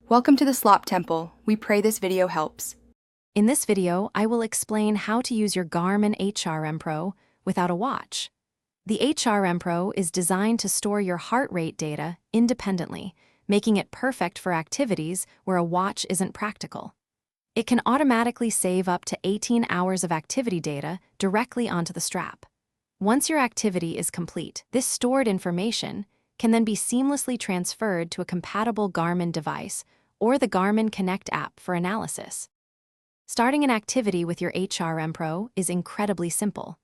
Welcome to the Slop Temple. We pray this video helps. In this video, I will explain how to use your Garmin HRM Pro without a watch. The HRM Pro is designed to store your heart rate data independently, making it perfect for activities where a watch isn't practical. It can automatically save up to 18 hours of activity data directly onto the strap. Once your activity is complete, this stored information can then be seamlessly transferred to a compatible Garmin device or the Garmin Connect app for analysis. Starting an activity with your HRM Pro is incredibly simple.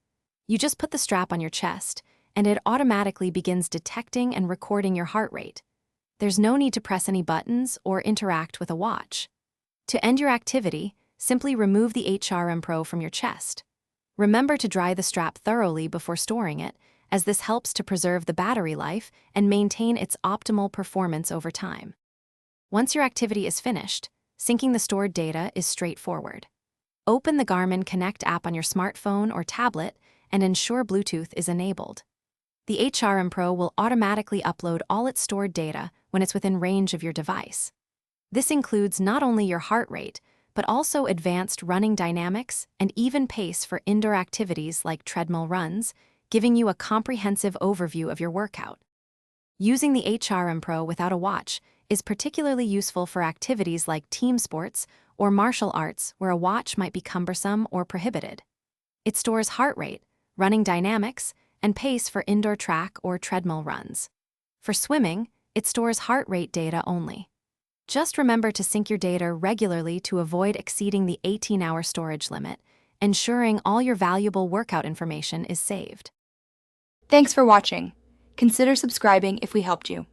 You just put the strap on your chest, and it automatically begins detecting and recording your heart rate. There's no need to press any buttons or interact with a watch. To end your activity, simply remove the HRM Pro from your chest. Remember to dry the strap thoroughly before storing it, as this helps to preserve the battery life and maintain its optimal performance over time. Once your activity is finished, syncing the stored data is straightforward. Open the Garmin Connect app on your smartphone or tablet and ensure Bluetooth is enabled. The HRM Pro will automatically upload all its stored data when it's within range of your device. This includes not only your heart rate, but also advanced running dynamics and even pace for indoor activities like treadmill runs, giving you a comprehensive overview of your workout. Using the HRM Pro without a watch is particularly useful for activities like team sports or martial arts where a watch might be cumbersome or prohibited. It stores heart rate, running dynamics, and pace for indoor track or treadmill runs. For swimming, it stores heart rate data only. Just remember to sync your data regularly to avoid exceeding the 18-hour storage limit, ensuring all your valuable workout information is saved. Thanks for watching. Consider subscribing if we helped you.